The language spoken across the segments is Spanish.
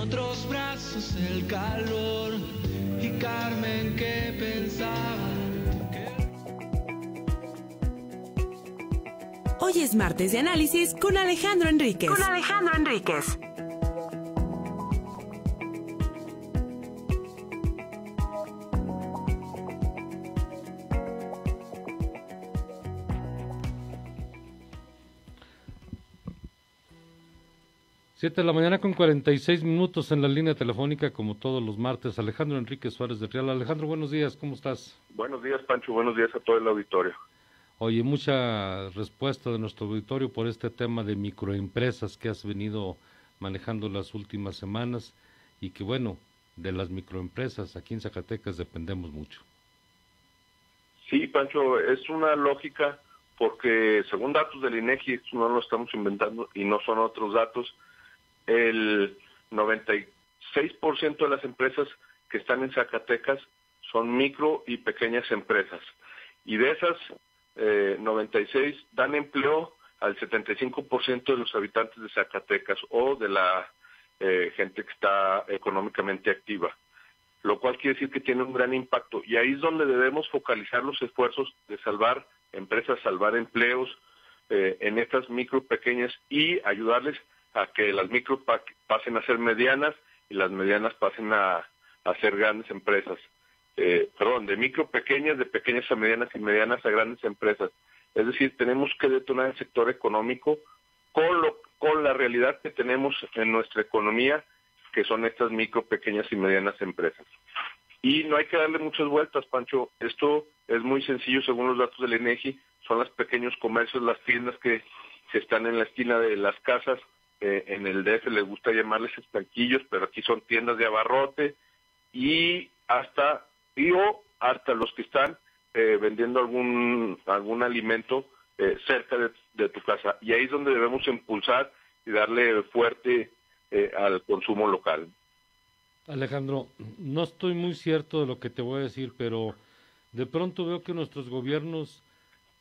Otros brazos el calor y Carmen que pensaba. Hoy es martes de análisis con Alejandro Enríquez. Siete de la mañana con 46 minutos en la línea telefónica, como todos los martes, Alejandro Enríquez Suárez de Real. Alejandro, buenos días, ¿cómo estás? Buenos días, Pancho, buenos días a todo el auditorio. Oye, mucha respuesta de nuestro auditorio por este tema de microempresas que has venido manejando las últimas semanas y que, bueno, de las microempresas aquí en Zacatecas dependemos mucho. Sí, Pancho, es una lógica porque según datos del INEGI, esto no lo estamos inventando y no son otros datos, el 96% de las empresas que están en Zacatecas son micro y pequeñas empresas. Y de esas 96 dan empleo al 75% de los habitantes de Zacatecas o de la gente que está económicamente activa, lo cual quiere decir que tiene un gran impacto. Y ahí es donde debemos focalizar los esfuerzos de salvar empresas, salvar empleos en estas micro pequeñas y ayudarles a que las micro pasen a ser medianas y las medianas pasen a ser grandes empresas. De micro pequeñas, de pequeñas a medianas y medianas a grandes empresas. Es decir, tenemos que detonar el sector económico con la realidad que tenemos en nuestra economía, que son estas micro, pequeñas y medianas empresas. Y no hay que darle muchas vueltas, Pancho. Esto es muy sencillo según los datos del INEGI. Son los pequeños comercios, las tiendas que están en la esquina de las casas. En el DF les gusta llamarles estanquillos, pero aquí son tiendas de abarrote y hasta los que están vendiendo algún alimento cerca de tu casa. Y ahí es donde debemos impulsar y darle fuerte al consumo local. Alejandro, no estoy muy cierto de lo que te voy a decir, pero de pronto veo que nuestros gobiernos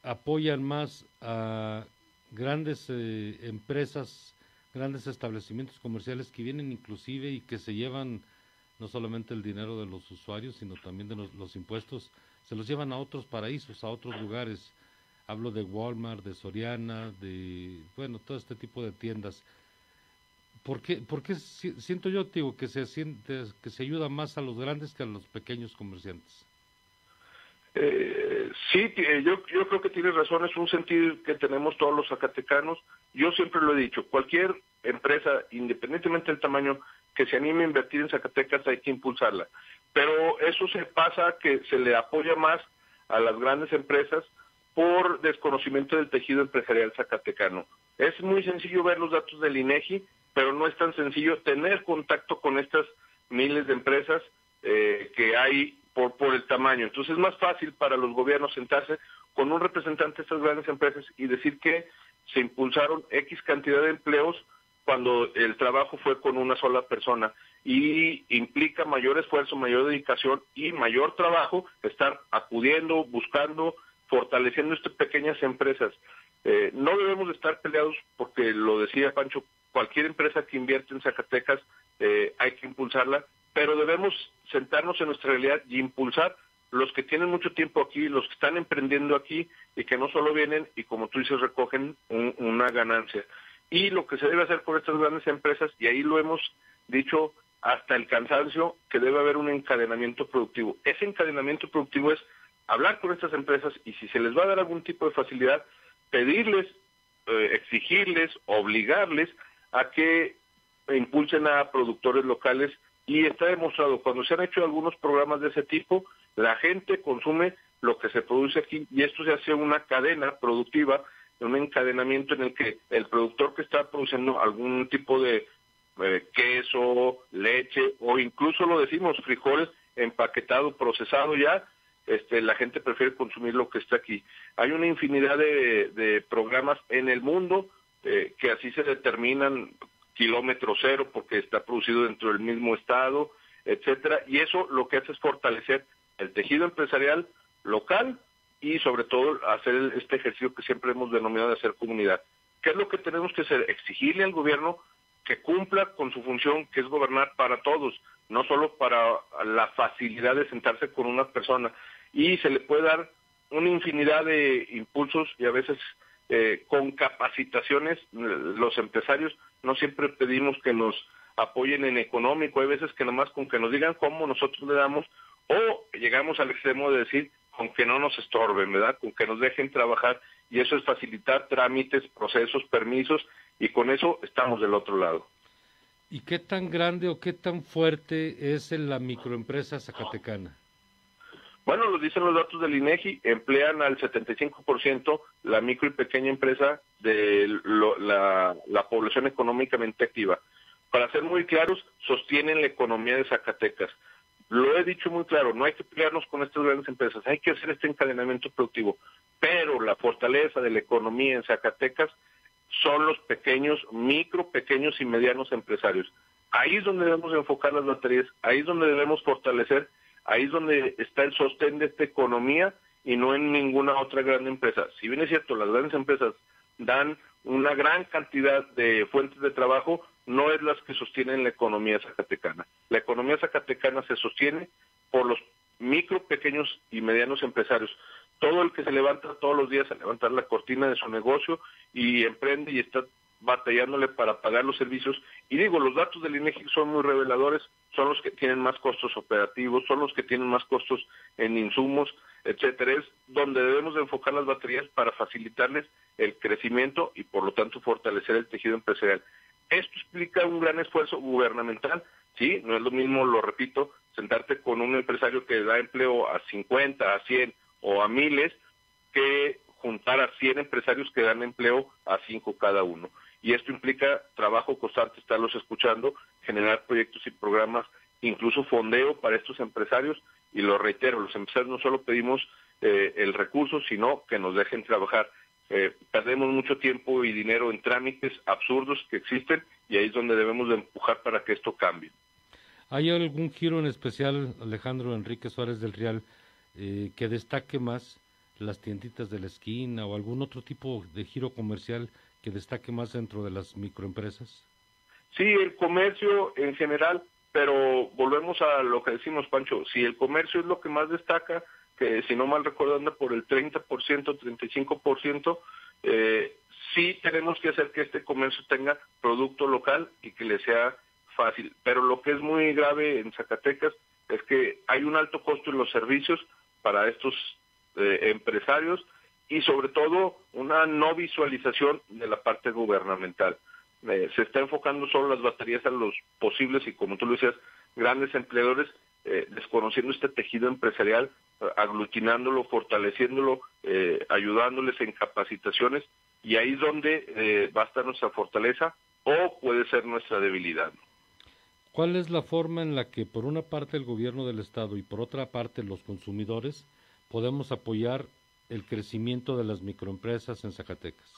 apoyan más a grandes empresas, grandes establecimientos comerciales que vienen inclusive y que se llevan no solamente el dinero de los usuarios, sino también de los impuestos, se los llevan a otros paraísos, a otros lugares. Hablo de Walmart, de Soriana, todo este tipo de tiendas. ¿Por qué siento yo, digo, que se ayuda más a los grandes que a los pequeños comerciantes? Sí, yo creo que tienes razón, es un sentir que tenemos todos los zacatecanos. Yo siempre lo he dicho, cualquier empresa, independientemente del tamaño, que se anime a invertir en Zacatecas hay que impulsarla. Pero eso se pasa que se le apoya más a las grandes empresas por desconocimiento del tejido empresarial zacatecano. Es muy sencillo ver los datos del INEGI, pero no es tan sencillo tener contacto con estas miles de empresas que hay por el tamaño. Entonces es más fácil para los gobiernos sentarse con un representante de estas grandes empresas y decir que se impulsaron X cantidad de empleos cuando el trabajo fue con una sola persona, y implica mayor esfuerzo, mayor dedicación y mayor trabajo estar acudiendo, buscando, fortaleciendo estas pequeñas empresas. No debemos de estar peleados porque, lo decía Pancho, cualquier empresa que invierte en Zacatecas hay que impulsarla, pero debemos sentarnos en nuestra realidad y impulsar los que tienen mucho tiempo aquí, los que están emprendiendo aquí y que no solo vienen y, como tú dices, recogen una ganancia. Y lo que se debe hacer por estas grandes empresas, y ahí lo hemos dicho hasta el cansancio, que debe haber un encadenamiento productivo. Ese encadenamiento productivo es hablar con estas empresas y, si se les va a dar algún tipo de facilidad, pedirles, exigirles, obligarles a que impulsen a productores locales. Y está demostrado, cuando se han hecho algunos programas de ese tipo, la gente consume lo que se produce aquí, y esto se hace una cadena productiva, un encadenamiento en el que el productor que está produciendo algún tipo de queso, leche, o incluso, lo decimos, frijol empaquetado, procesado ya, la gente prefiere consumir lo que está aquí. Hay una infinidad de programas en el mundo que así se determinan, kilómetro cero, porque está producido dentro del mismo estado, etcétera, y eso lo que hace es fortalecer el tejido empresarial local y, sobre todo, hacer este ejercicio que siempre hemos denominado de hacer comunidad. ¿Qué es lo que tenemos que hacer? Exigirle al gobierno que cumpla con su función, que es gobernar para todos, no solo para la facilidad de sentarse con una persona. Y se le puede dar una infinidad de impulsos y a veces con capacitaciones. Los empresarios no siempre pedimos que nos apoyen en económico, hay veces que nomás con que nos digan cómo nosotros le damos, o llegamos al extremo de decir con que no nos estorben, ¿verdad? Con que nos dejen trabajar, y eso es facilitar trámites, procesos, permisos, y con eso estamos del otro lado. ¿Y qué tan grande o qué tan fuerte es la microempresa zacatecana? Bueno, lo dicen los datos del INEGI, emplean al 75% la micro y pequeña empresa de la población económicamente activa. Para ser muy claros, sostienen la economía de Zacatecas. Lo he dicho muy claro, no hay que pelearnos con estas grandes empresas, hay que hacer este encadenamiento productivo, pero la fortaleza de la economía en Zacatecas son los pequeños y medianos empresarios. Ahí es donde debemos enfocar las baterías, ahí es donde debemos fortalecer, ahí es donde está el sostén de esta economía y no en ninguna otra gran empresa. Si bien es cierto, las grandes empresas dan una gran cantidad de fuentes de trabajo, no es las que sostienen la economía zacatecana. La economía zacatecana se sostiene por los micro, pequeños y medianos empresarios. Todo el que se levanta todos los días a levantar la cortina de su negocio y emprende y está batallándole para pagar los servicios. Y digo, los datos del INEGI son muy reveladores, son los que tienen más costos operativos, son los que tienen más costos en insumos, etcétera. Es donde debemos de enfocar las baterías para facilitarles el crecimiento y por lo tanto fortalecer el tejido empresarial. Esto explica un gran esfuerzo gubernamental, sí, no es lo mismo, lo repito, sentarte con un empresario que da empleo a 50, a 100 o a miles, que juntar a 100 empresarios que dan empleo a 5 cada uno. Y esto implica trabajo constante, estarlos escuchando, generar proyectos y programas, incluso fondeo para estos empresarios, y lo reitero, los empresarios no solo pedimos el recurso, sino que nos dejen trabajar. Perdemos mucho tiempo y dinero en trámites absurdos que existen, y ahí es donde debemos de empujar para que esto cambie. ¿Hay algún giro en especial, Alejandro Enrique Suárez del Real, que destaque más las tienditas de la esquina o algún otro tipo de giro comercial que destaque más dentro de las microempresas? Sí, el comercio en general, pero volvemos a lo que decimos, Pancho, si el comercio es lo que más destaca, que si no mal recuerdo anda por el 30%, 35%, sí tenemos que hacer que este comercio tenga producto local y que le sea fácil. Pero lo que es muy grave en Zacatecas es que hay un alto costo en los servicios para estos empresarios y sobre todo una no visualización de la parte gubernamental. Se está enfocando solo las baterías a los posibles y, como tú lo decías, grandes empleadores, desconociendo este tejido empresarial, aglutinándolo, fortaleciéndolo, ayudándoles en capacitaciones, y ahí es donde va a estar nuestra fortaleza o puede ser nuestra debilidad. ¿Cuál es la forma en la que por una parte el gobierno del estado y por otra parte los consumidores podemos apoyar el crecimiento de las microempresas en Zacatecas?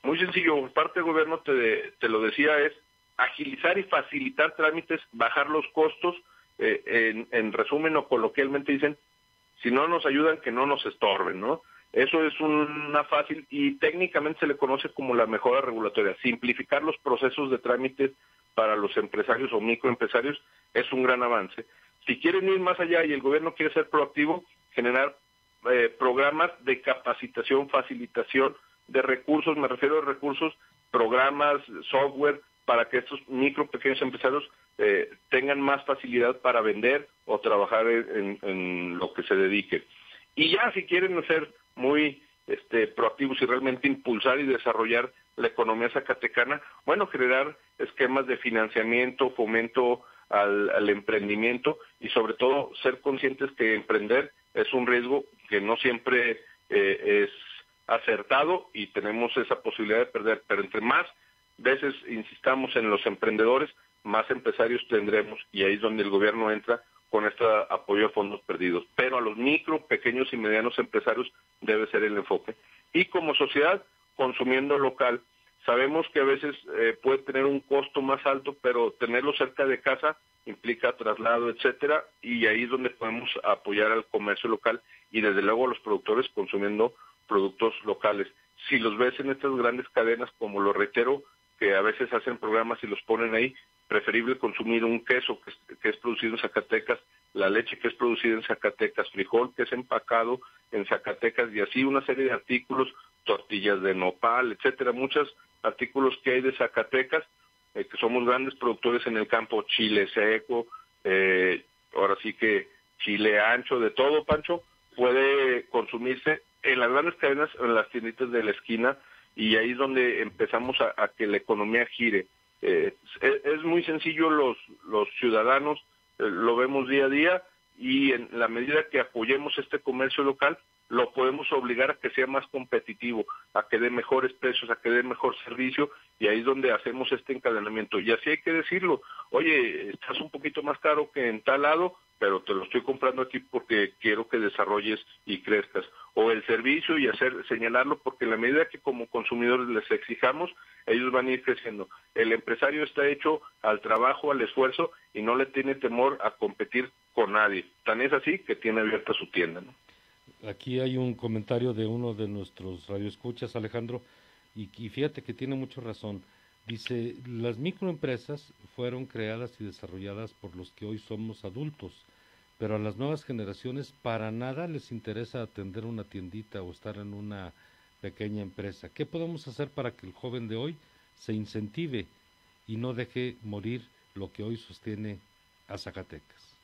Muy sencillo, por parte del gobierno, te lo decía, es agilizar y facilitar trámites, bajar los costos, en resumen o coloquialmente dicen, si no nos ayudan, que no nos estorben, ¿no? Eso es una fácil y técnicamente se le conoce como la mejora regulatoria. Simplificar los procesos de trámites para los empresarios o microempresarios es un gran avance. Si quieren ir más allá y el gobierno quiere ser proactivo, generar programas de capacitación, facilitación de recursos, me refiero a recursos, programas, software, para que estos micro, pequeños empresarios tengan más facilidad para vender o trabajar en lo que se dediquen. Y ya si quieren ser muy proactivos y realmente impulsar y desarrollar la economía zacatecana, bueno, generar esquemas de financiamiento, fomento al emprendimiento y sobre todo ser conscientes que emprender es un riesgo que no siempre es acertado y tenemos esa posibilidad de perder, pero entre más veces insistamos en los emprendedores, más empresarios tendremos, y ahí es donde el gobierno entra con este apoyo a fondos perdidos. Pero a los micro, pequeños y medianos empresarios debe ser el enfoque. Y como sociedad, consumiendo local. Sabemos que a veces puede tener un costo más alto, pero tenerlo cerca de casa implica traslado, etcétera, y ahí es donde podemos apoyar al comercio local y desde luego a los productores consumiendo productos locales. Si los ves en estas grandes cadenas, como lo reitero, que a veces hacen programas y los ponen ahí, preferible consumir un queso que es producido en Zacatecas, la leche que es producida en Zacatecas, frijol que es empacado en Zacatecas y así una serie de artículos, tortillas de nopal, etcétera, muchos artículos que hay de Zacatecas, que somos grandes productores en el campo, chile seco, ahora sí que chile ancho, de todo, Pancho, puede consumirse en las grandes cadenas, en las tienditas de la esquina, y ahí es donde empezamos a que la economía gire. Es muy sencillo, los ciudadanos lo vemos día a día, y en la medida que apoyemos este comercio local, lo podemos obligar a que sea más competitivo, a que dé mejores precios, a que dé mejor servicio, y ahí es donde hacemos este encadenamiento. Y así hay que decirlo, oye, estás un poquito más caro que en tal lado, pero te lo estoy comprando aquí porque quiero que desarrolles y crezcas. O el servicio y señalarlo, porque en la medida que como consumidores les exijamos, ellos van a ir creciendo. El empresario está hecho al trabajo, al esfuerzo, y no le tiene temor a competir con nadie. Tan es así que tiene abierta su tienda, ¿no? Aquí hay un comentario de uno de nuestros radioescuchas, Alejandro, y fíjate que tiene mucha razón. Dice, las microempresas fueron creadas y desarrolladas por los que hoy somos adultos, pero a las nuevas generaciones para nada les interesa atender una tiendita o estar en una pequeña empresa. ¿Qué podemos hacer para que el joven de hoy se incentive y no deje morir lo que hoy sostiene a Zacatecas?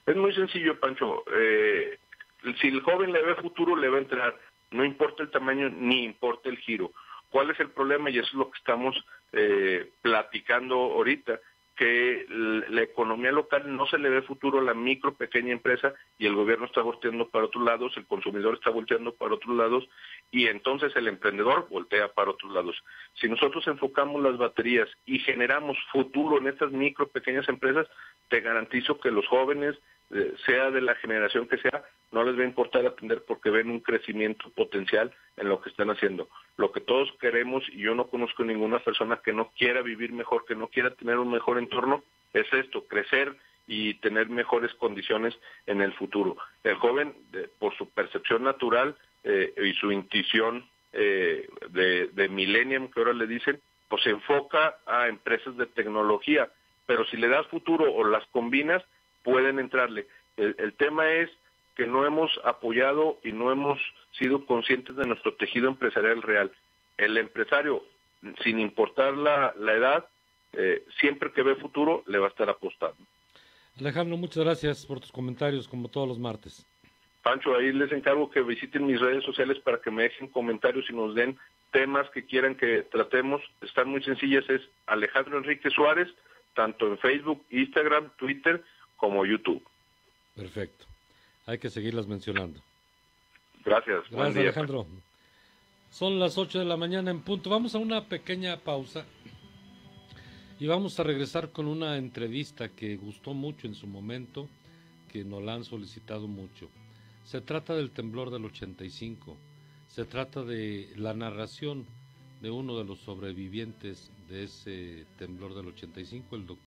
Es muy sencillo, Pancho. Si el joven le ve futuro, le va a entrar. No importa el tamaño ni importa el giro. ¿Cuál es el problema? Y eso es lo que estamos platicando ahorita, que la economía local no se le ve futuro a la micro, pequeña empresa, y el gobierno está volteando para otros lados, el consumidor está volteando para otros lados, y entonces el emprendedor voltea para otros lados. Si nosotros enfocamos las baterías y generamos futuro en estas micro, pequeñas empresas, te garantizo que los jóvenes, sea de la generación que sea, no les va a importar atender porque ven un crecimiento potencial en lo que están haciendo. Lo que todos queremos, y yo no conozco ninguna persona que no quiera vivir mejor, que no quiera tener un mejor entorno, es esto, crecer y tener mejores condiciones en el futuro. El joven, por su percepción natural y su intuición de millennium, que ahora le dicen, pues se enfoca a empresas de tecnología, pero si le das futuro o las combinas, pueden entrarle. El tema es que no hemos apoyado y no hemos sido conscientes de nuestro tejido empresarial real. El empresario, sin importar la edad, siempre que ve futuro, le va a estar apostando. Alejandro, muchas gracias por tus comentarios, como todos los martes. Pancho, ahí les encargo que visiten mis redes sociales para que me dejen comentarios y nos den temas que quieran que tratemos. Están muy sencillas, es Alejandro Enrique Suárez, tanto en Facebook, Instagram, Twitter, como YouTube. Perfecto. Hay que seguirlas mencionando. Gracias. Gracias, Alejandro. Son las 8 de la mañana en punto. Vamos a una pequeña pausa y vamos a regresar con una entrevista que gustó mucho en su momento, que nos la han solicitado mucho. Se trata del temblor del 85. Se trata de la narración de uno de los sobrevivientes de ese temblor del 85, el doctor